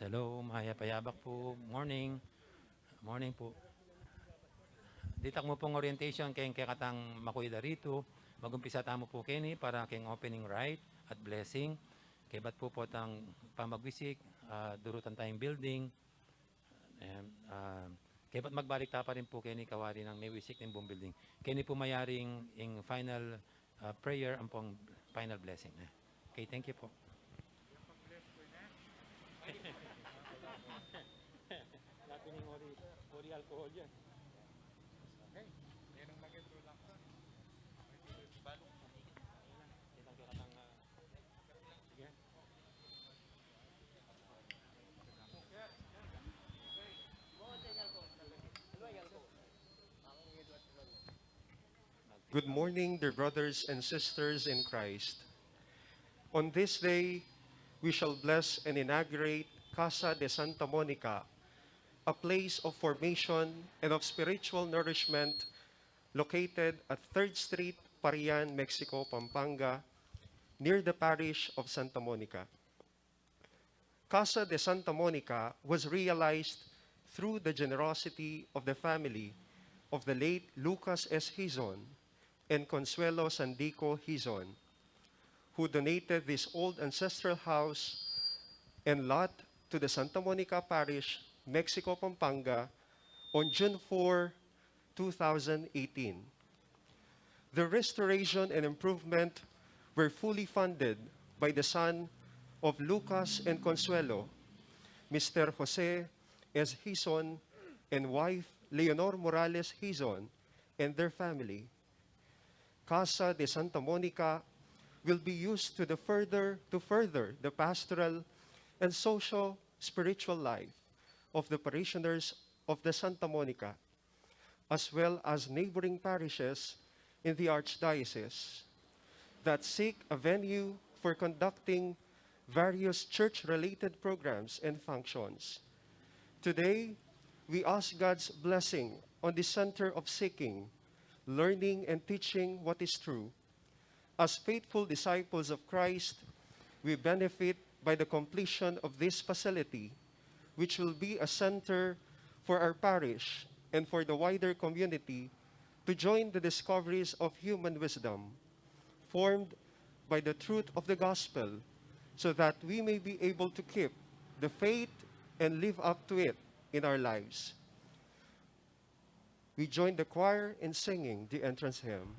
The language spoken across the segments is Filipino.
Hello, payabak po. Morning. Morning po. Ditak mo pong orientation kay katang makuida rito. Magumpisa tamo po kini para kay opening right at blessing. Kay bat po tang pamagwisik, durutan tayong building. And, kay bat magbalik ta pa rin po kini kawari ng may wisik ng buong building. Kini po mayaring in final prayer ang pong final blessing. Okay, thank you po. Lahat ng ori alcohol yan. Good morning, dear brothers and sisters in Christ. On this day, we shall bless and inaugurate Casa de Santa Monica, a place of formation and of spiritual nourishment located at 3rd Street, Parian, Mexico, Pampanga, near the parish of Santa Monica. Casa de Santa Monica was realized through the generosity of the family of the late Lucas S. Hizon and Consuelo Sandico Hizon, who donated this old ancestral house and lot to the Santa Monica Parish, Mexico, Pampanga, on June 4, 2018. The restoration and improvement were fully funded by the son of Lucas and Consuelo, Mr. Jose S. Hizon, and wife Leonor Morales Hizon, and their family. Casa de Santa Monica will be used to further the pastoral and social spiritual life of the parishioners of the Santa Monica, as well as neighboring parishes in the Archdiocese that seek a venue for conducting various church-related programs and functions. Today, we ask God's blessing on the center of seeking, learning, and teaching what is true. As faithful disciples of Christ, we benefit by the completion of this facility, which will be a center for our parish and for the wider community to join the discoveries of human wisdom, formed by the truth of the gospel, so that we may be able to keep the faith and live up to it in our lives. We join the choir in singing the entrance hymn.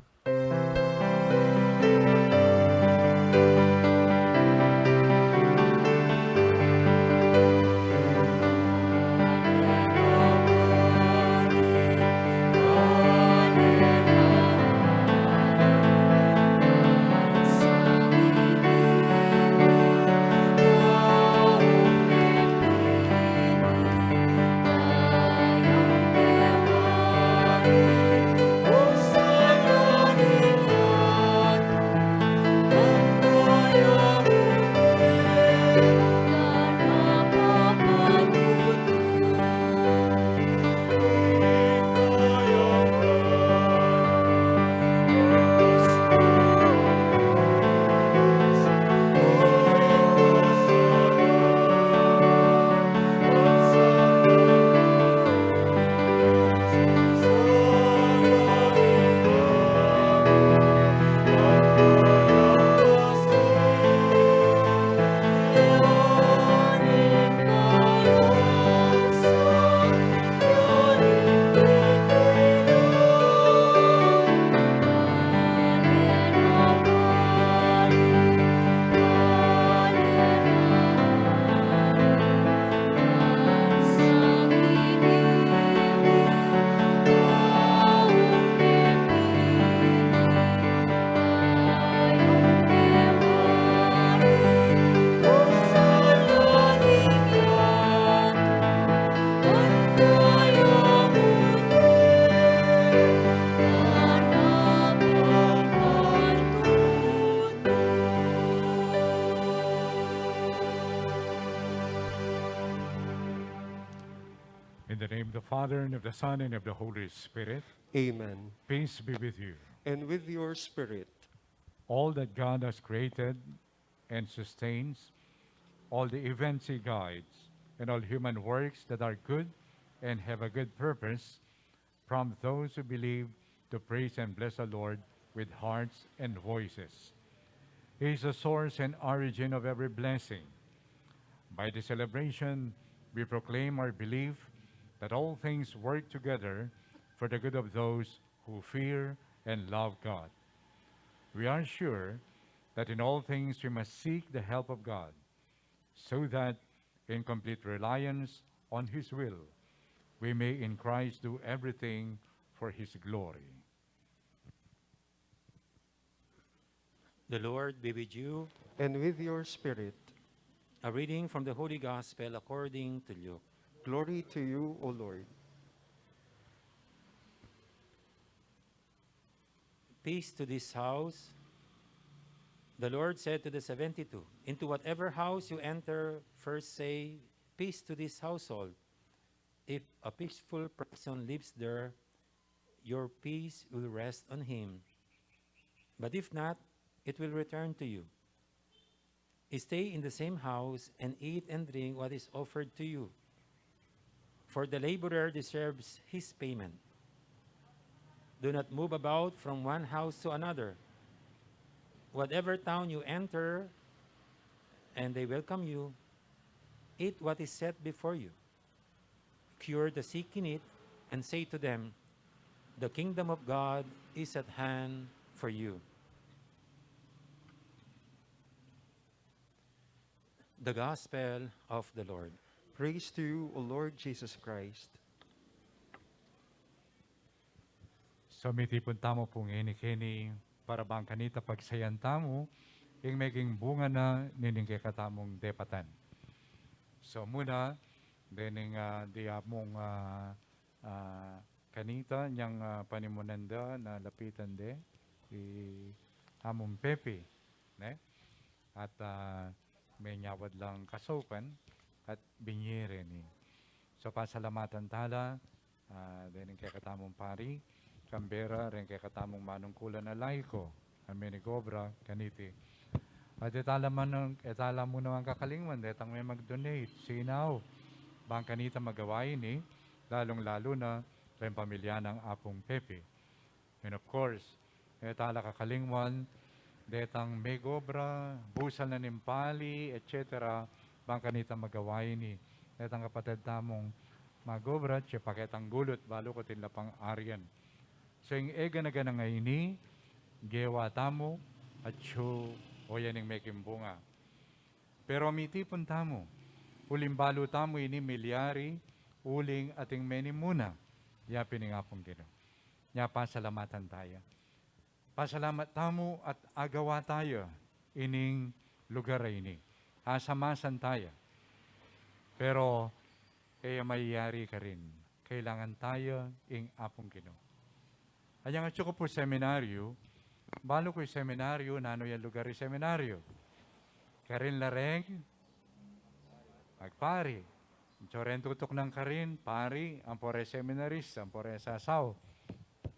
In the name of the Father, and of the Son, and of the Holy Spirit, Amen. peace be with you. And with your spirit. All that God has created and sustains, all the events He guides, and all human works that are good and have a good purpose, prompt those who believe to praise and bless the Lord with hearts and voices. He is the source and origin of every blessing. By the celebration, we proclaim our belief that all things work together for the good of those who fear and love God. We are sure that in all things we must seek the help of God, so that, in complete reliance on His will, we may in Christ do everything for His glory. The Lord be with you. And with your spirit. A reading from the Holy Gospel according to Luke. Glory to you, O Lord. Peace to this house. The Lord said to the 72, into whatever house you enter, first say, peace to this household. If a peaceful person lives there, your peace will rest on him. But if not, it will return to you. Stay in the same house and eat and drink what is offered to you, for the laborer deserves his payment. Do not move about from one house to another. Whatever town you enter and they welcome you, eat what is set before you. Cure the sick in it and say to them, the kingdom of God is at hand for you. The Gospel of the Lord. Praise to you, O Lord Jesus Christ. Sumitipon tamo pong inikini, para bang kanita pagsayan tamo, ing maging bunga na nining katamong depatan. So muna, dening di among kanita, niyang panimunanda na lapitan de, among pepe, ne? At may nyawad lang kasukan, at binyere ni. So pasalamatan tala, dening katamong pari, Canberra, rin kay katamong manungkulan na laiko, kami ni Gobra, kaniti. At itala mo naman kakalingman, detang may mag-donate, sinaw, bang kanita magawain ni, lalong-lalo na, rin pamilya ng Apong Pepe. And of course, itala kakalingman, detang may Gobra, busal na nimpali, etc., bang kanita magawain ni, detang kapatid tamong magobra, siya paketang gulot, balo ko tinlapang aryan. So yung ega na ganang ini, gewa tamo, at siyo, o yan yung meking bunga. Pero mitipon tamo, ulimbalo tamo ini milyari, uling ating meni muna, yapin nga pong gino. Nya pasalamatan tayo. Pasalamat tamo at agawa tayo, ining lugar ini. Asamasan tayo. Pero, mayayari ka rin. Kailangan tayo ing apong gino. Ayang at ko po seminaryo, balo ko yung seminaryo, nano yung lugar yung seminaryo. Karin lareng, magpari. Choren tutok ng karin, pari, ang pore seminarist, ang pore sasaw.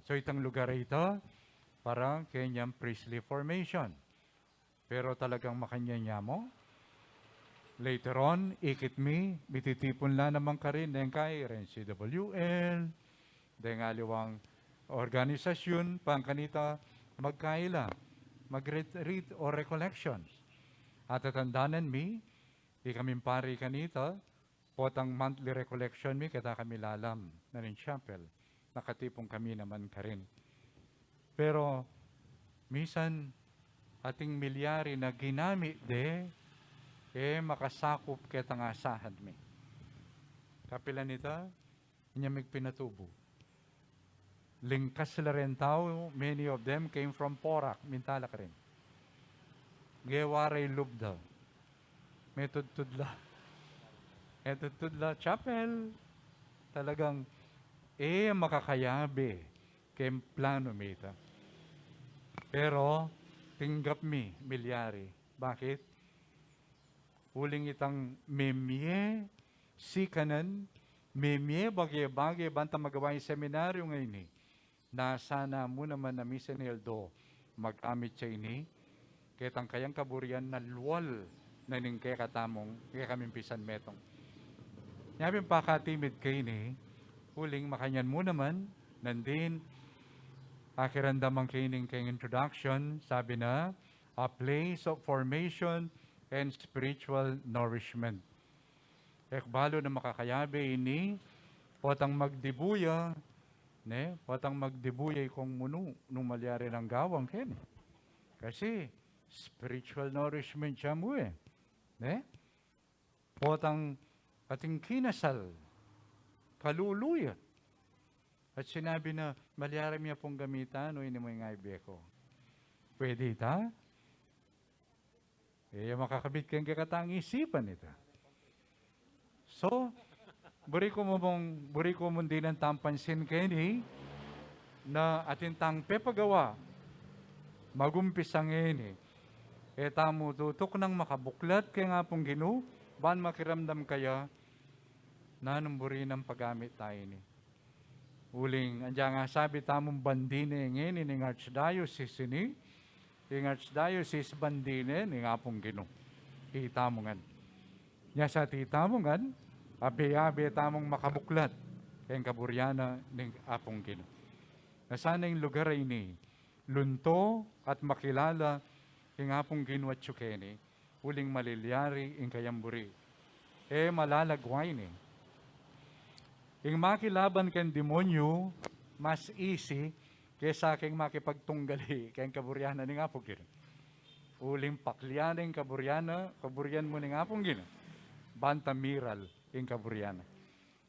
So itang lugar ito, parang kanyang priestly formation. Pero talagang makanyanya mo, later on, ikit mititipon lang naman karin, den kay rin CWL, den aliwang organisasyon, pangkanita, magkaila, mag-retreat o recollections. At tatandanan di kami pari kanita, potang monthly recollection kita kami lalam na rin chapel. Nakatipong kami naman ka rin. Pero, misan, ating milyari na ginamit makasakop kita nga asahan Kapila nita, inya pinatubo. Lingkas sila rin tao, many of them came from Porac, Mintala ka rin. Gewaray lubda. May tudtudla. Chapel. Talagang, makakayabi. Kem plano mita. Pero, tinggap milyari. Bakit? Uling itang memye, sikanan, memye, bagay-bagay, banta magawa yung seminaryo ngayon na sana mo naman na Misa Neldo mag-amit siya ini, ketang kayang kaburian na luwal na ning kaya katamong, kaya kaming pisan metong. Yabi pakatimid kayo ni, huling makanyan mo naman, nandin, akirandaman kayo kayong introduction, sabi na, a place of formation and spiritual nourishment. Ekbalo na makakayabe ini, potang magdibuya, potang magdibuya kung munu, nung malyari ng gawang ken. Kasi, spiritual nourishment siya mo potang ating kinasal, kaluluya. At sinabi na, malyaram niya pong gamitan, o ini mo yung ko. Pwede ita? Makakabit kayong kakatang isipan ita. So, buri ko mo din ang tampansin kayo na ating tang pepagawa, magumpisang ini. Tamo tutok nang makabuklat kaya nga pong ginu, ban makiramdam kaya na numburi ng paggamit tayo ni. Uling, andyan nga sabi tamong bandine ngayon ng Archdiocese ni, yung Archdiocese bandine ni nga pong ginu. Kita mo nga. Nya sa tita mo nga, abi-abi tamong makabuklat kayong kaburyana ng apong ginu. Nasana yung lugar ay ni, lunto at makilala yung apong ginu at tsukeni, uling malilyari yung kayamburi. Malalagway ni. Yung makilaban kang demonyo, mas easy kaysa aking makipagtunggali kayong kaburyana ni apong ginu. Uling pakliana yung kaburyan mo ni apong ginu. Bantamiral yung kaburyana.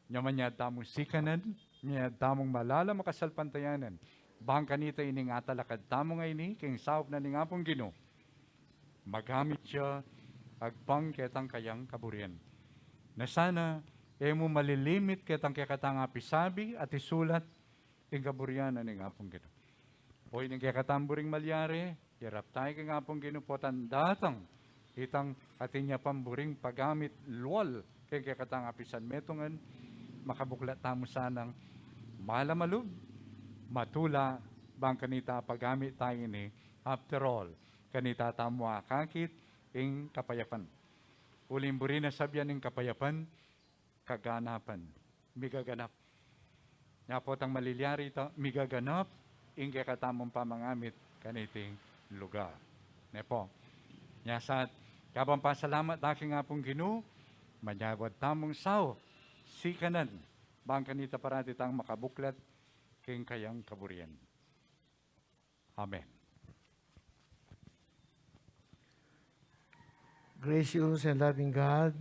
Nyaman niya tamong sikanan, niya tamong malala makasalpantayanan. Bangka nito ining atalakad tamong ay ni, king saop na ning apong ginu. Magamit siya, agpang ketang kayang kaburyan. Na sana, mo malilimit ketang kekatang apisabi at isulat yung kaburyan na ning apong ginu. O ining kekatamburing malyari, yarap tayo kang apong ginu po tandatang, itang atin niya pamburing paggamit luwal kay kekatang apisan metongan, makabuklat tamo sanang malamalub, matula, bang kanita paggamit tayo ni, after all, kanita tamo akakit, ing kapayapan. Ulimburi na sabyan ng kapayapan, kaganapan, migaganap. Nga po tang malilyari ito, migaganap, ing kakatamong pamangamit, kaniting lugar. Nepo, nya sa kabang pasalamat aking nga pong ginu, manyawad tamong sao, sikanan, bang kanita parati tang makabuklat, king kayang kaburyan. Amen. Gracious and loving God,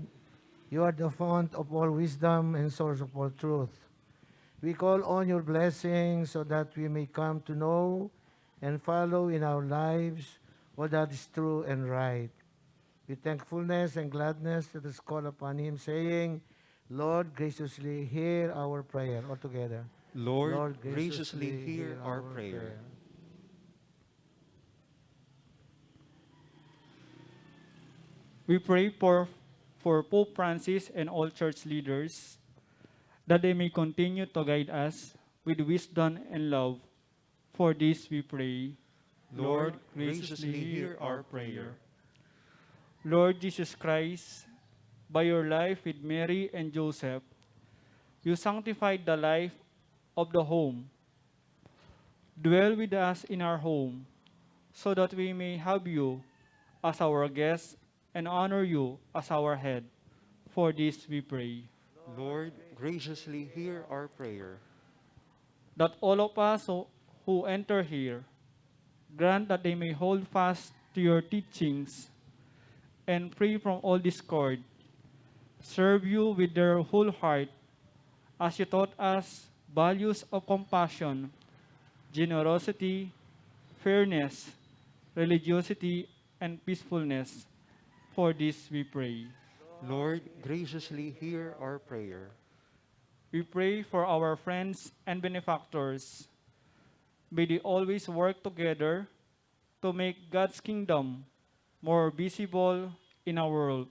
you are the fount of all wisdom and source of all truth. We call on your blessings so that we may come to know and follow in our lives all that is true and right. With thankfulness and gladness, let us call upon him, saying, Lord, graciously hear our prayer. All together. Lord, graciously hear our prayer. We pray for Pope Francis and all church leaders, that they may continue to guide us with wisdom and love. For this we pray. Lord, graciously hear our prayer. Lord Jesus Christ, by your life with Mary and Joseph, you sanctified the life of the home. Dwell with us in our home, so that we may have you as our guest and honor you as our head. For this we pray. Lord, graciously hear our prayer. That all of us who enter here, grant that they may hold fast to your teachings and free from all discord, serve you with their whole heart, as you taught us values of compassion, generosity, fairness, religiosity, and peacefulness. For this we pray. Lord, graciously hear our prayer. We pray for our friends and benefactors. May they always work together to make God's kingdom more visible in our world.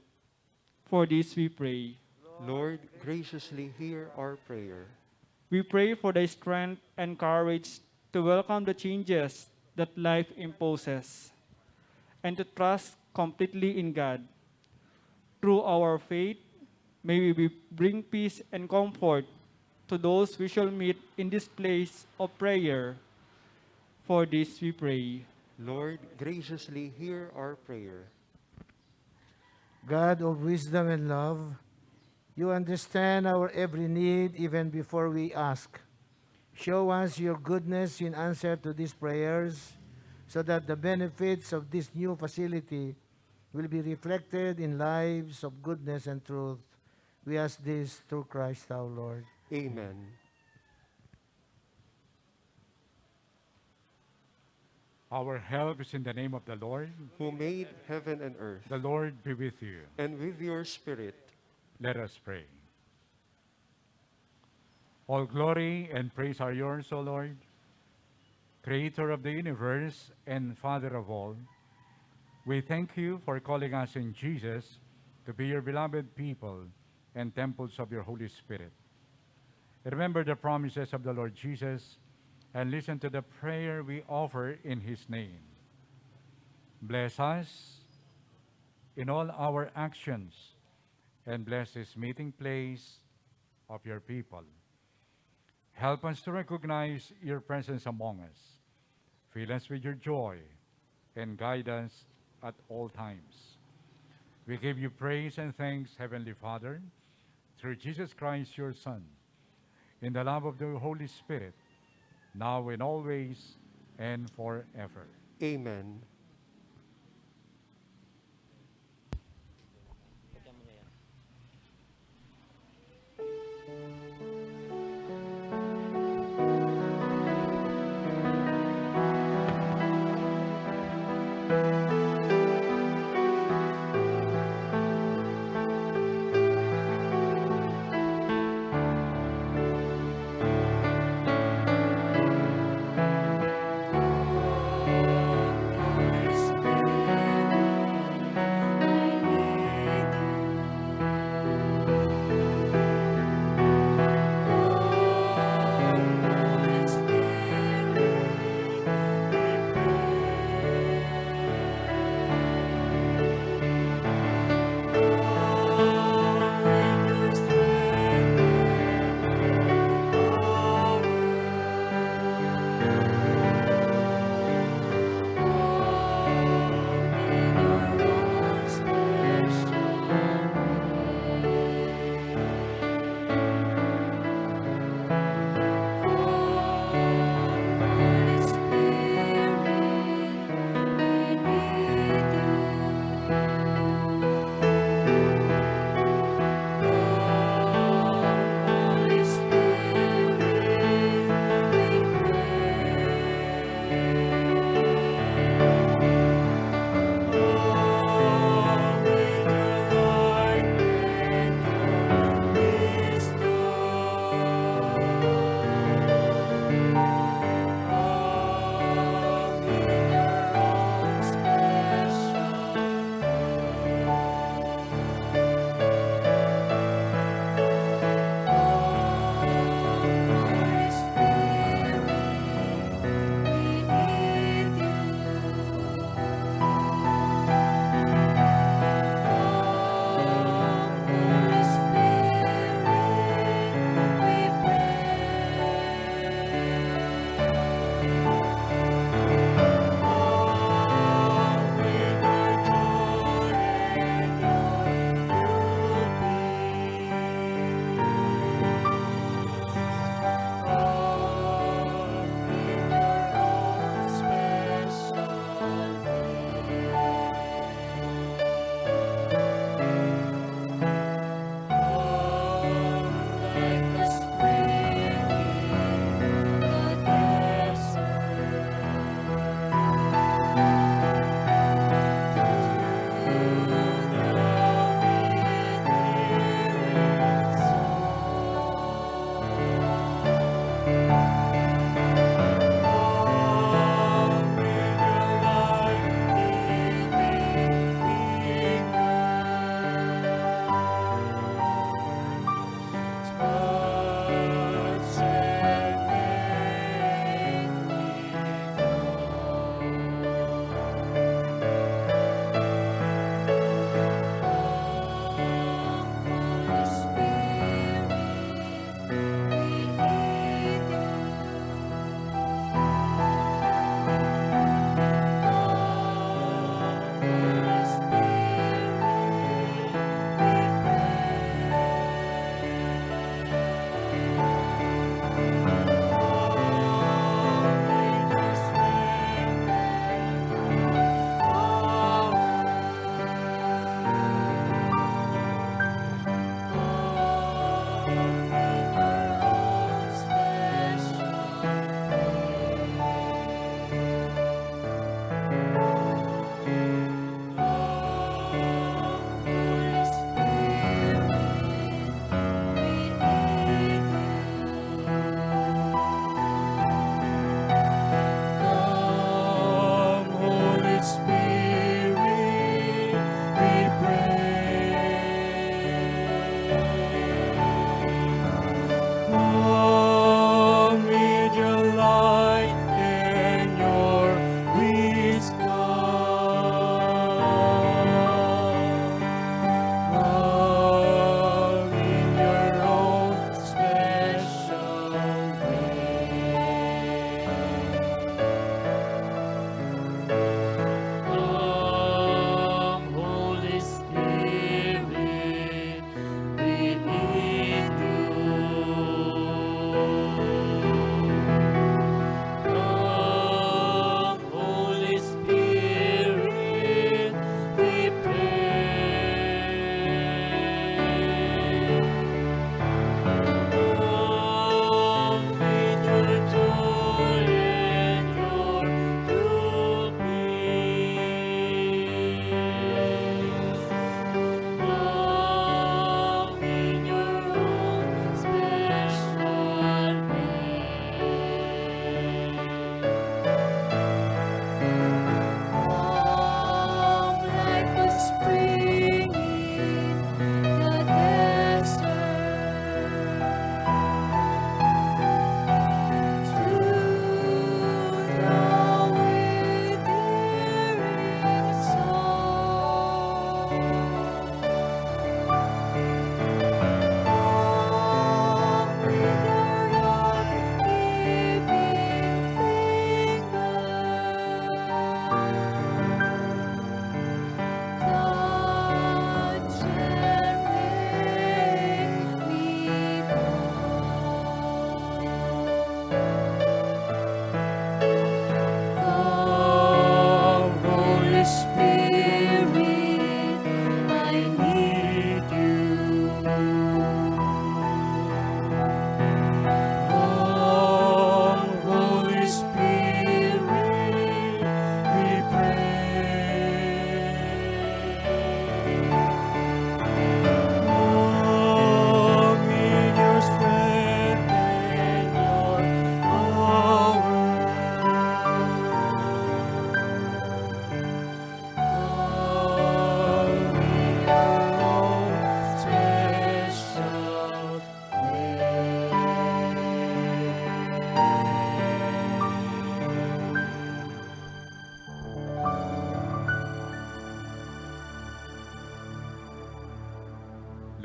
For this we pray. Lord, graciously hear our prayer. We pray for the strength and courage to welcome the changes that life imposes and to trust completely in God. Through our faith, May we bring peace and comfort to those we shall meet in this place of prayer. For this we pray. Lord, graciously hear our prayer. God of wisdom and love, you understand our every need even before we ask. Show us your goodness in answer to these prayers so that the benefits of this new facility will be reflected in lives of goodness and truth. We ask this through Christ our Lord. Amen. Our help is in the name of the Lord. Who made heaven and earth, The Lord be with you. and with your spirit. Let us pray. All glory and praise are yours, O Lord, Creator of the universe and Father of all. We thank you for calling us in Jesus to be your beloved people and temples of your Holy Spirit. Remember the promises of the Lord Jesus and listen to the prayer we offer in his name. Bless us in all our actions and bless this meeting place of your people. Help us to recognize your presence among us. Fill us with your joy and guide us at all times. We give you praise and thanks, Heavenly Father, through Jesus Christ, your Son, in the love of the Holy Spirit, now and always and forever. Amen.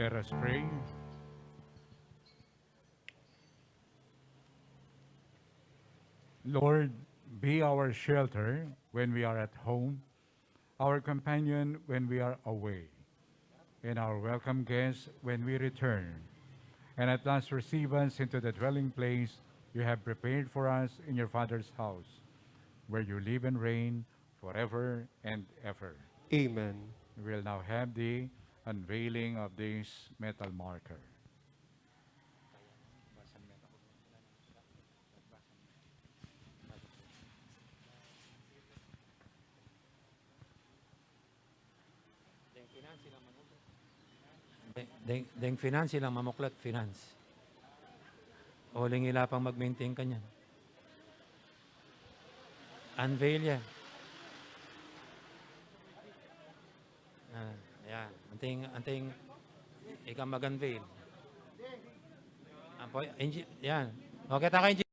Let us pray. Lord, be our shelter when we are at home, our companion when we are away, and our welcome guest when we return. And at last receive us into the dwelling place you have prepared for us in your Father's house, where you live and reign forever and ever. Amen. We will now have the unveiling of this metal marker. Deng finance silang mamuklat, finance. O ila pang mag-maintain ka niyan. Unveil yan. Yan. Anting, ikaw mag-unveil. Yan. Okay, taka engineer.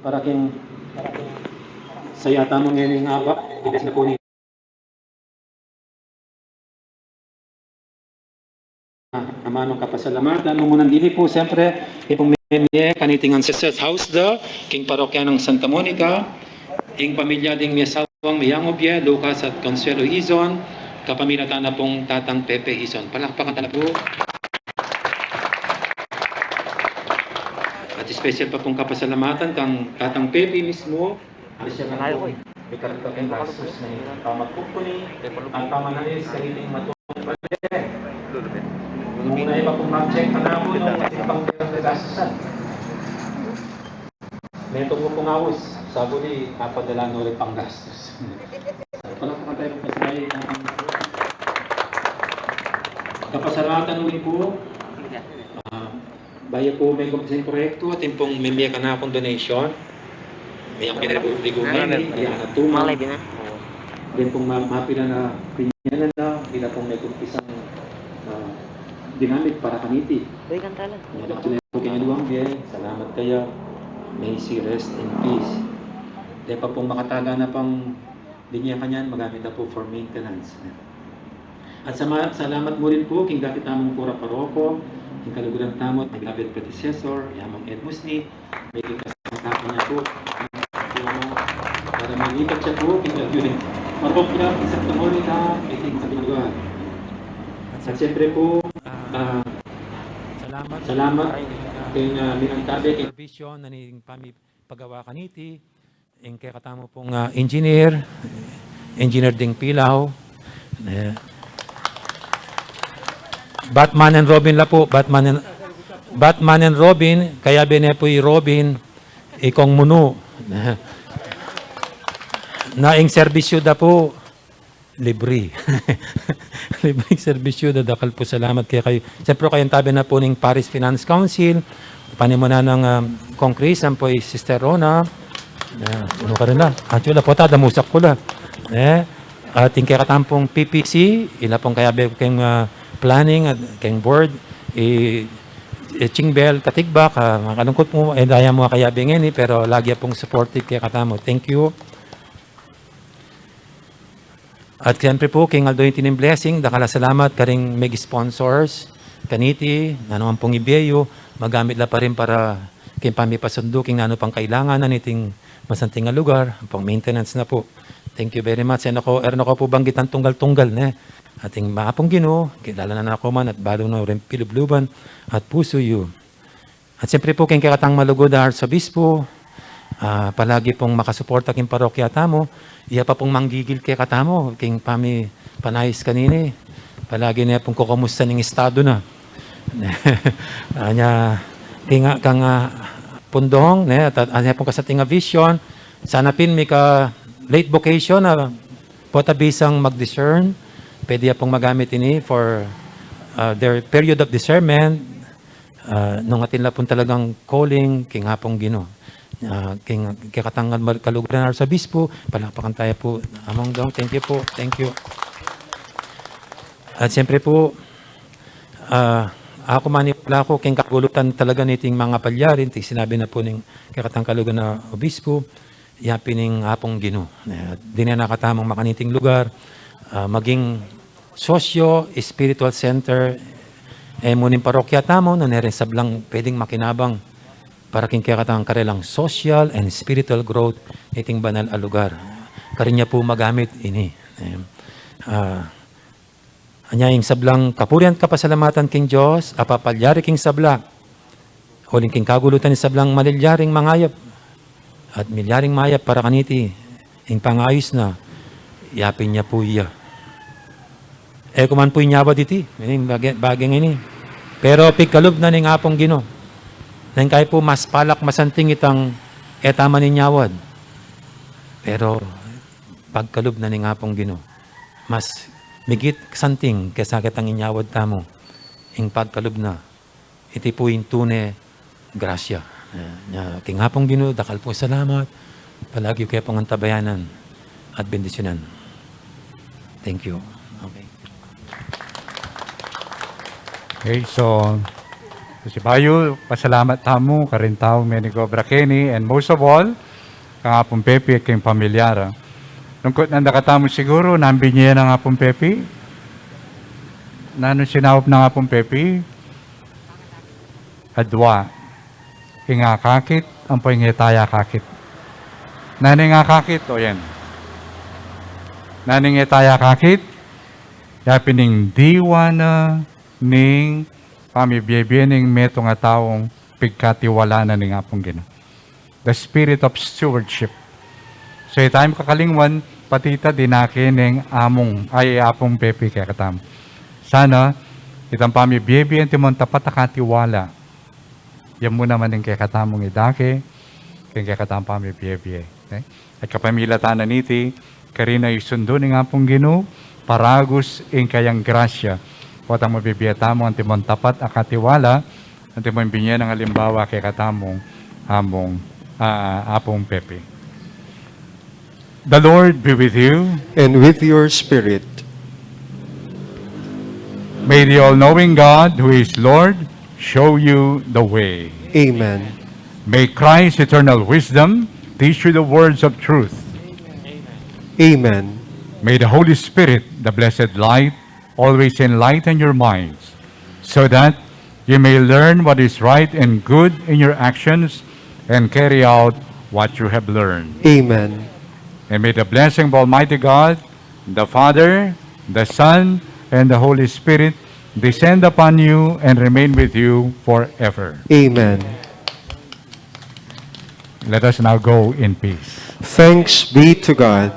Paraking saya tamang ngayon nga ba? Ibig na po ni namanong kapasalamatan. Nung dili po, siyempre, ipong memye, kaniting ancestors house da, king parokya ng Santa Monica, ing pamilya ding miyasawang Miyangobye, Lucas at Consuelo Hizon, kapamilya na pong Tatang Pepe Hizon. Palakpakan tala po. At special pa pong kapasalamatan kang Tatang Pepe mismo. Special na po. Ikarito kang gastos na pamagpupuni, ang pamanalis, kaniting matulong pala. Muna iba pong mag-check na po nung ibang gastusan. May tungo pong awis. Sabi ni, napadala na ulit pang gastos. Palakpakan tayo po kasi kapasalamatan ulit po. Baya po may kumpisin proyekto at yung pong memya ka na akong donation. May ang pinag-uligo ngayon, Diana Tuma. Then pong mapila na pinyanan na, hindi na pong may kumpisang ginamit para kaniti. Uy, kantalan. Salamat kayo. May she rest in peace. Dahil pa pong makataga na pang linya kanyan, magamit na po for maintenance. At salamat mo rin po, king dati tamang pura paroko, King kaluguran tamot, may beloved predecessor, yamang Ed Musni, may kikasama niya po, para malipat siya po, pinag-unit. Parokya, isang Monica, iting sa pinagawa. At siyempre po, salamat kay Minantabe, kay Vision, na ning pagawa kaniti, yung kaya katamo pong engineer Ding Pilaw, Batman and Robin la po, Batman and Robin, kaya bine po Robin, ikong muno. Naing serbisyo da po, libre. Libreng serbisyo da, dakal po salamat kaya kayo. Siyempre kayong tabi na po ng Paris Finance Council, panimuna ng Kongresan po Sister Rona, ano ka rin na, actually po damusak ko la. Ating kaya katampong PPC, ila pong kaya kayong planning at kayong board, Chingbel, Katigbak, makalungkot mo, daya mo kaya bingin, pero lagi pong supportive kaya katamo. Thank you. At siyempre po, King Aldoy Tinim Blessing, dakala salamat karing meg sponsors, kaniti, nanuman pong ibiyeyo, magamit la pa rin para king pamipasundo, king nano pang kailangan na niting masanting nga lugar, pang maintenance na po. Thank you very much. Erno ko po banggitan tunggal-tunggal, ating maapong Ginoo, kilala na ako man at balo na rin pilubluban at puso yu. At siyempre po, king kakatang malugod na Arsobispo, palagi pong makasuporta king parokya tamo, iya pa pong manggigil kay katamo, king panayis kanini, palagi niya pong kukumusta ng estado na. Kang pundong, at anya pong kasating vision, sana pin may ka late vocation na potabisang mag-discern, pwede pong magamit ini for their period of discernment, nung atin la pong talagang calling, king hapong Ginoo. King kakatangan kaluguran sa Bispo, palakpakan tayo po among dong. Thank you po. Thank you. At siyempre po, ako manipula ko, king kagulutan talaga niting mga palyarin, sinabi na po ng kakatang kalugan na Obispo, yapin ng hapong Ginoo. Di na nakatamang makaniting lugar, maging socio-spiritual center, muning parokya tamo, na nerin sablang pwedeng makinabang para king kakatang karelang social and spiritual growth iting banal a lugar. Karinya po magamit ini. Anyaying sablang kapurian kapasalamatan king Diyos, apapalyari king sabla, huling king kagulutan ni sablang malilyaring mangayap, at milyaring mayap para kaniti, ing pangayos na, yapin niya po iya. Kuman po inyawa diti, baging ini. Pero pigkalub na ning apong Ginoo. Nang kayo po mas palak masanting itang etama ninyawad. Pero pagkalub na ning apong Ginoo, mas migit santing kaysa kitang inyawad tamo. Ing pagkalub na, iti po yung tune grasya. King hapong Ginoo, dakal po salamat. Palagi kayo pong antabayanan at bendisyonan. Thank you. Okay. Okay, so si Bayo, pasalamat tamo, karin tao, Menigo Brakeni, and most of all, kang Pepe, kang pamilyara. Lungkot na nakatamo siguro, nambi niya ng apong Pepe. Nano sinawap ng apong Pepe? Adwa. Kinga kakit, ang po taya kakit. Nani nga kakit, o yan. Nani nga taya kakit, yapining diwa na ning pamibiyebyening meto nga taong pigkatiwala na ning apong Ginoo. The spirit of stewardship. So itayong kakalingwan, patita dinaki ning apong Pepe kaya katam. Sana, itang pamibiyebyen timon tapat akatiwala. Yan mo naman ning kaya katamong idake, kaya katam pamibiyebye. Okay? At kapamilatan na niti, karina isundo ning apong Ginoo, paragus ing kayang grasya. O ang mabibiyata mo ang timon tapat akatiwala, ang timon binyan ng halimbawa kay katamong apong Pepe. The Lord be with you. And with your spirit. May the all-knowing God, who is Lord, show you the way. Amen. May Christ's eternal wisdom teach you the words of truth. Amen. May the Holy Spirit, the blessed light, always enlighten your minds, so that you may learn what is right and good in your actions and carry out what you have learned. Amen. And may the blessing of Almighty God, the Father, the Son, and the Holy Spirit descend upon you and remain with you forever. Amen. Let us now go in peace. Thanks be to God.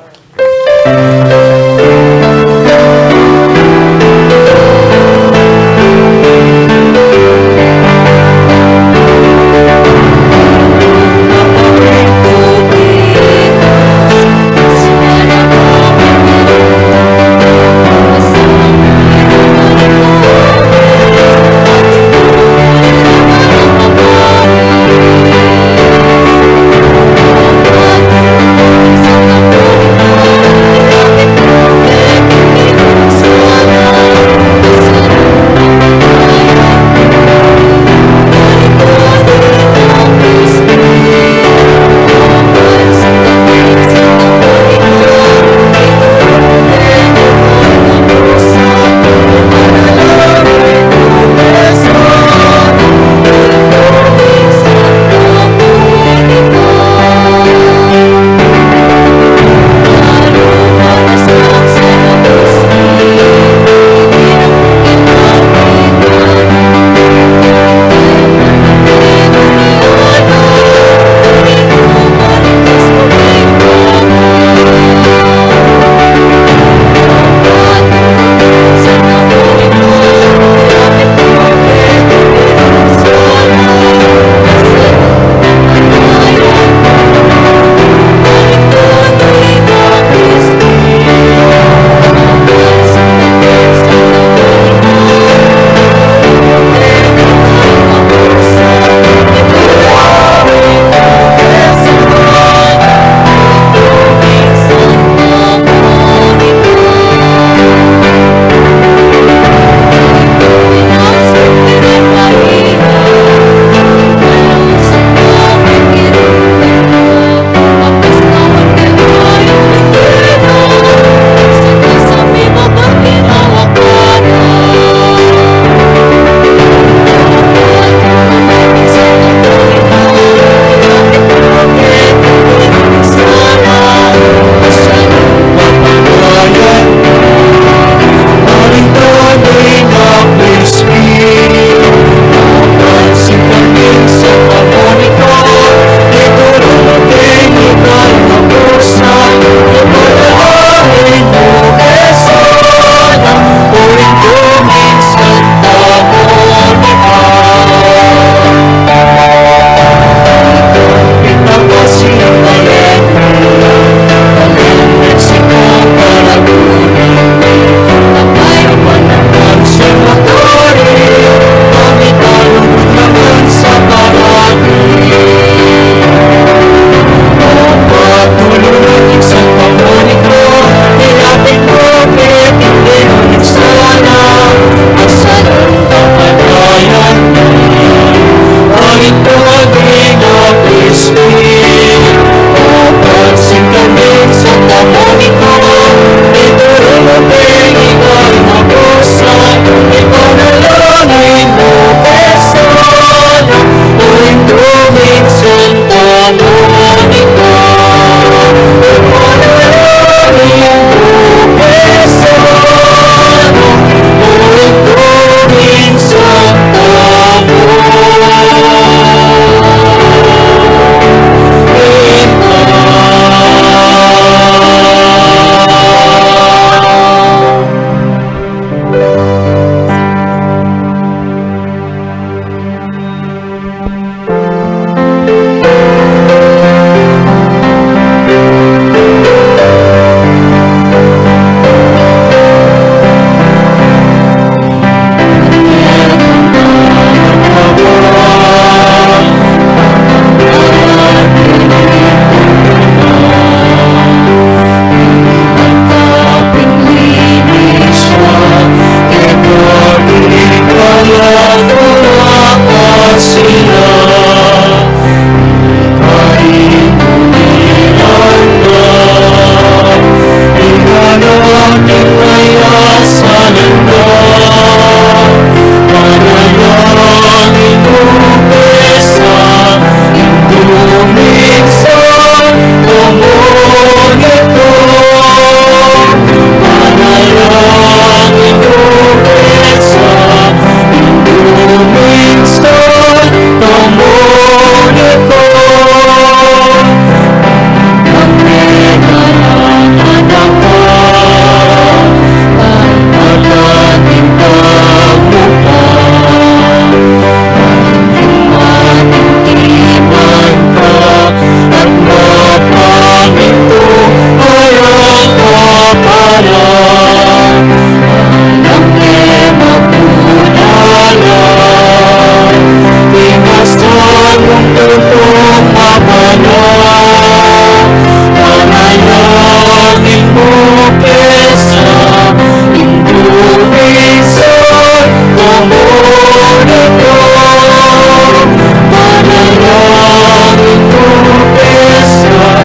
Open